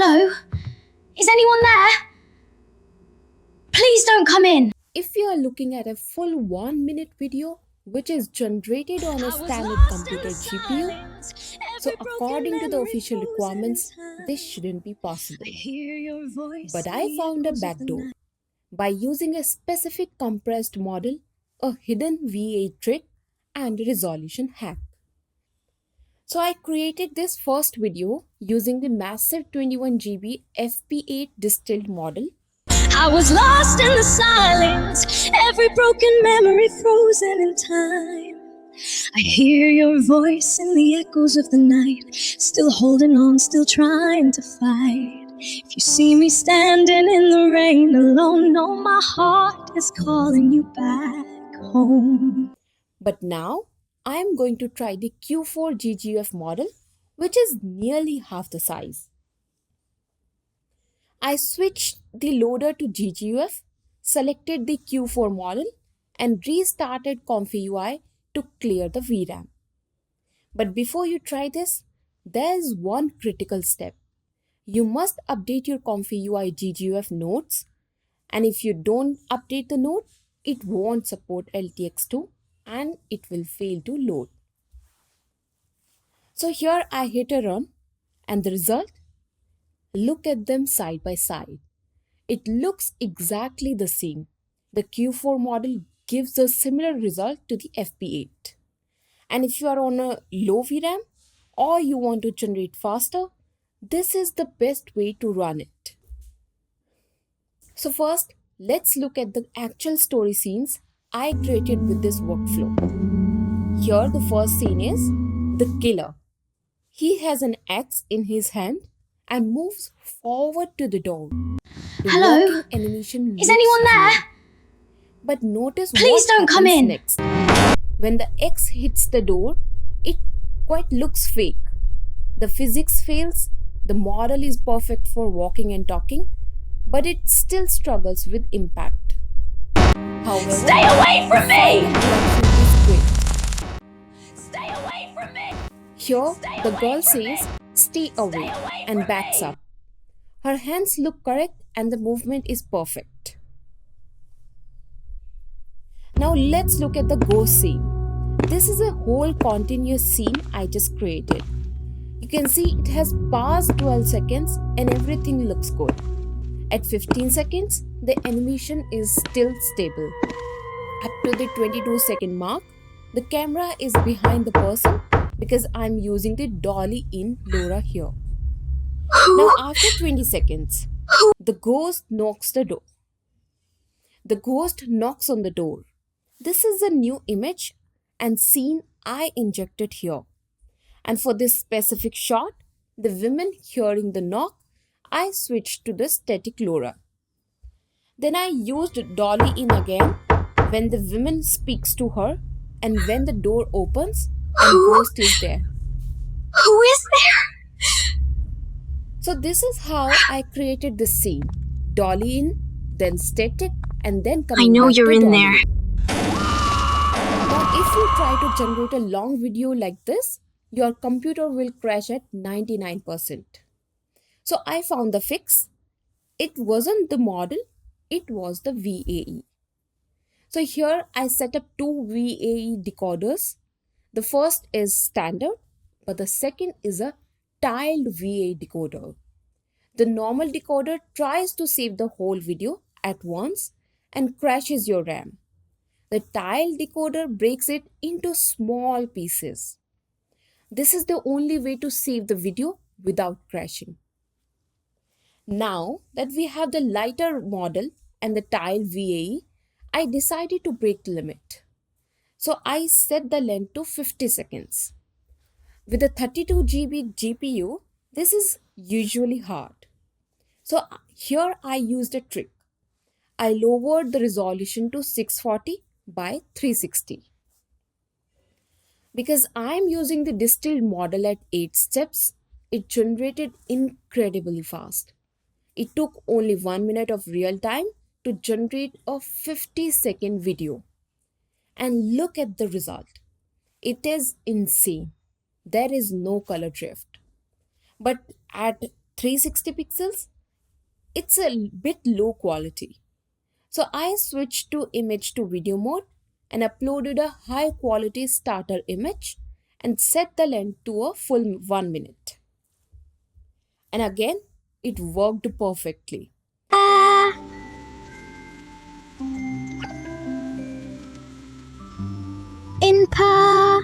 Hello? Is anyone there? Please don't come in. If you are looking at a full 1-minute video which is generated on a standard computer GPU, so according to the official requirements, this shouldn't be possible. But I found a backdoor. By using a specific compressed model, a hidden VAE trick, and a resolution hack. So I created this first video using the massive 21 GB FP8 distilled model. I was lost in the silence, every broken memory frozen in time. I hear your voice in the echoes of the night, still holding on, still trying to fight. If you see me standing in the rain alone, know my heart is calling you back home. But now I am going to try the Q4 GGUF model, which is nearly half the size. I switched the loader to GGUF, selected the Q4 model, and restarted ComfyUI to clear the VRAM. But before you try this, there is one critical step. You must update your ComfyUI GGUF nodes, and if you don't update the node, it won't support LTX-2 and it will fail to load. So here I hit a run, and the result? Look at them side by side. It looks exactly the same. The Q4 model gives a similar result to the FP8. And if you are on a low VRAM or you want to generate faster, this is the best way to run it. So first, let's look at the actual story scenes I created with this workflow. Here the first scene is the killer. He has an axe in his hand and moves forward to the door. The Hello? Animation Is anyone there? real. But notice Please what don't come happens in. next. When the axe hits the door, it quite looks fake. The physics fails, the model is perfect for walking and talking, but it still struggles with impact. However, Stay away from me! is great. Stay away from me! Here, the girl says, "Stay away," and backs up. Her hands look correct and the movement is perfect. Now let's look at the ghost scene. This is a whole continuous scene I just created. You can see it has passed 12 seconds and everything looks good. At 15 seconds, the animation is still stable. Up to the 22-second mark, the camera is behind the person because I'm using the dolly in LoRa here. Now after 20 seconds, the ghost knocks the door. The ghost knocks on the door. This is a new image and scene I injected here. And for this specific shot, the women hearing the knock, I switched to the static LoRa. Then I used dolly in again when the woman speaks to her and when the door opens and ghost is there. Who is there? So this is how I created this scene. Dolly in, then static, and then coming I know back you're to in dolly. there. Now if you try to generate a long video like this, your computer will crash at 99%. So I found the fix. It wasn't the model, it was the VAE. So here I set up two VAE decoders. The first is standard, but the second is a tiled VAE decoder. The normal decoder tries to save the whole video at once and crashes your RAM. The tiled decoder breaks it into small pieces. This is the only way to save the video without crashing. Now that we have the lighter model and the tiled VAE, I decided to break the limit. So I set the length to 50 seconds. With a 32 GB GPU, this is usually hard. So here I used a trick. I lowered the resolution to 640 by 360. Because I am using the distilled model at 8 steps, it generated incredibly fast. It took only 1 minute of real time to generate a 50-second video. And look at the result. It is insane. There is no color drift. But at 360 pixels, it's a bit low quality. So I switched to image to video mode and uploaded a high quality starter image and set the length to a full 1 minute. And again, it worked perfectly. Ah, in patter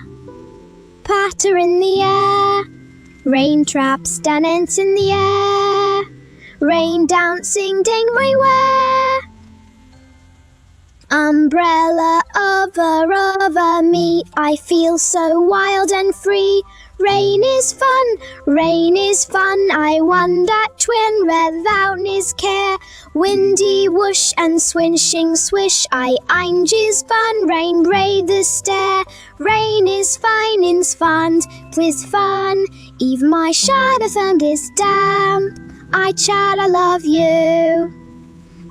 in the air, raindrops dance in the air, rain dancing everywhere. Umbrella over me, I feel so wild and free. Rain is fun, I wonder twin without his care. Windy whoosh and swishing swish, I'm just fun, rain braid the stair. Rain is fun, please fun, even my shadow thumb is damp. I chat, I love you.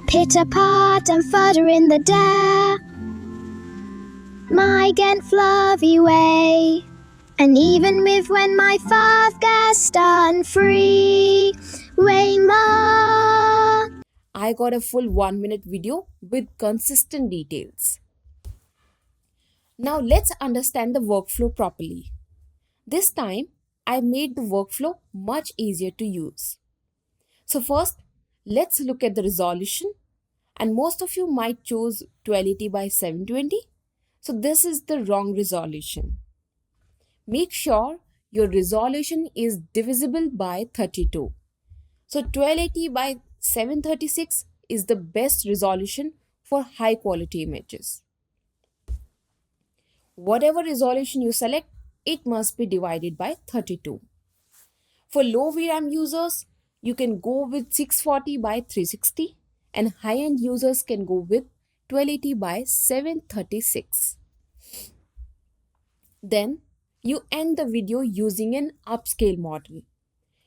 Pitter-pat and flutter in the dare, my get fluffy way. And even with when my father gets done free, way more. I got a full 1 minute video with consistent details. Now let's understand the workflow properly. This time, I made the workflow much easier to use. So first, let's look at the resolution. And most of you might choose 1280 by 720. So this is the wrong resolution. Make sure your resolution is divisible by 32. So 1280 by 736 is the best resolution for high quality images. Whatever resolution you select, it must be divided by 32. For low VRAM users, you can go with 640 by 360 and high-end users can go with 1280 by 736. Then you end the video using an upscale model.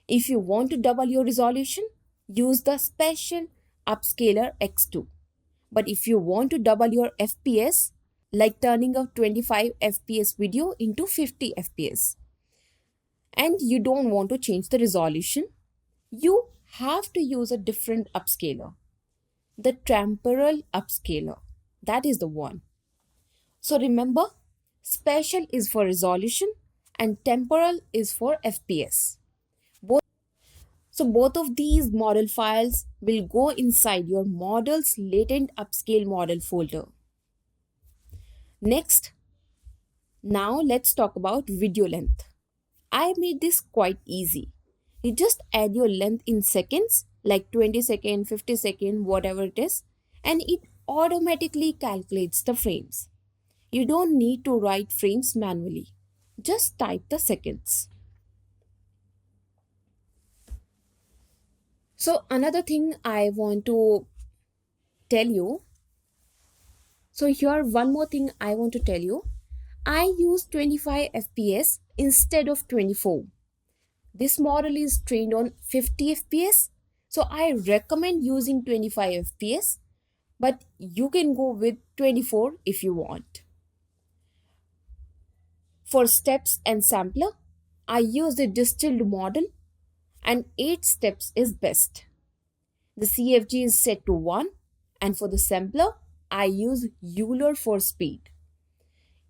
If you want to double your resolution, use the special upscaler X2. But if you want to double your FPS, like turning a 25 FPS video into 50 FPS, and you don't want to change the resolution, you have to use a different upscaler. The temporal upscaler. That is the one. So remember, special is for resolution and temporal is for FPS. Both of these model files will go inside your model's latent upscale model folder. Next, now let's talk about video length. I made this quite easy. You just add your length in seconds, like 20 seconds, 50 seconds, whatever it is, and it automatically calculates the frames. You don't need to write frames manually. Just type the seconds. So another thing I want to tell you. So here one more thing I want to tell you. I use 25 FPS instead of 24. This model is trained on 50 FPS. So I recommend using 25 FPS, but you can go with 24 if you want. For steps and sampler, I use the distilled model and 8 steps is best. The CFG is set to 1 and for the sampler, I use Euler for speed.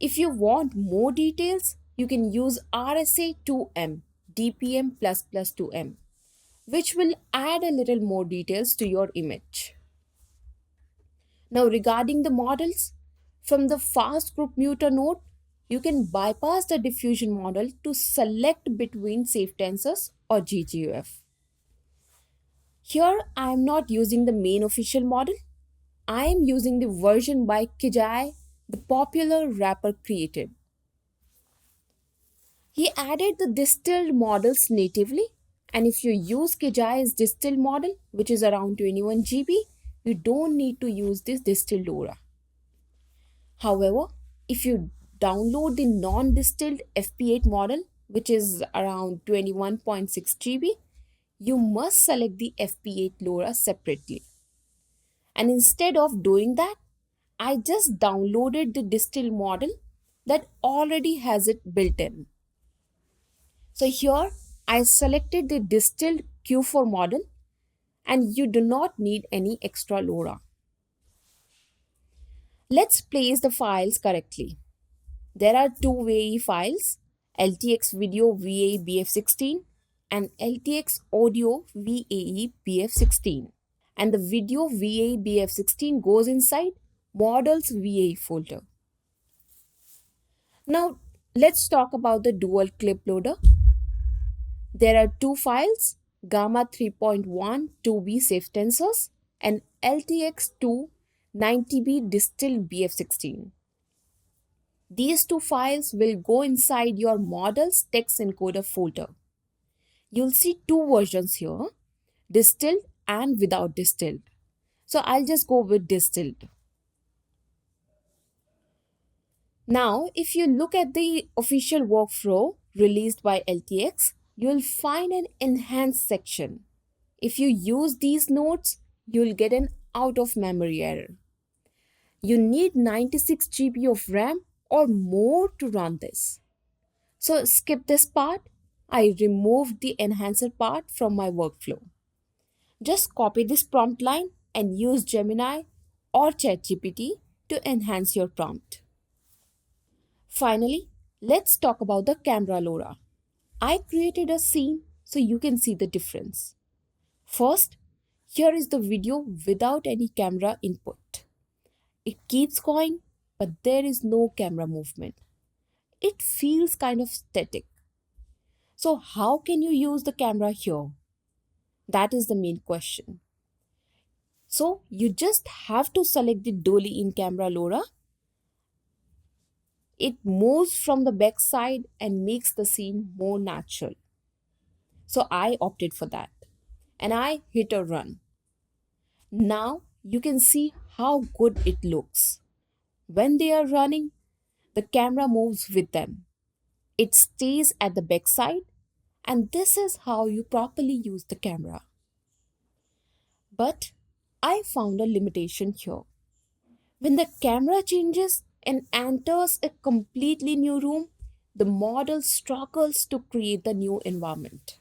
If you want more details, you can use RSA 2M, DPM++ 2M, which will add a little more details to your image. Now regarding the models, from the fast group muter node, you can bypass the diffusion model to select between safe tensors or GGUF. Here I am not using the main official model. I am using the version by Kijai, the popular rapper created. He added the distilled models natively, and if you use Kijai's distilled model, which is around 21 GB, you don't need to use this distilled aura. However, if you download the non-distilled FP8 model, which is around 21.6 GB, you must select the FP8 LoRa separately. And instead of doing that, I just downloaded the distilled model that already has it built in. So here I selected the distilled Q4 model, and you do not need any extra LoRa. Let's place the files correctly. There are two VAE files, LTX Video VAE BF16 and LTX Audio VAE BF16. And the video VAE BF16 goes inside Models VAE folder. Now let's talk about the dual clip loader. There are two files, Gamma 3.1 2B safe tensors and LTX-2 90B distilled BF16. These two files will go inside your model's text encoder folder. You'll see two versions here, distilled and without distilled. So I'll just go with distilled. Now, if you look at the official workflow released by LTX, you'll find an enhanced section. If you use these nodes, you'll get an out of memory error. You need 96 GB of RAM or more to run this. So skip this part. I removed the enhancer part from my workflow. Just copy this prompt line and use Gemini or ChatGPT to enhance your prompt. Finally, let's talk about the camera LoRa. I created a scene so you can see the difference. First, here is the video without any camera input. It keeps going, but there is no camera movement. It feels kind of static. So how can you use the camera here? That is the main question. So you just have to select the dolly in camera LoRa. It moves from the back side and makes the scene more natural. So I opted for that and I hit a run. Now you can see how good it looks. When they are running, the camera moves with them. It stays at the back side, and this is how you properly use the camera. But I found a limitation here. When the camera changes and enters a completely new room, the model struggles to create the new environment.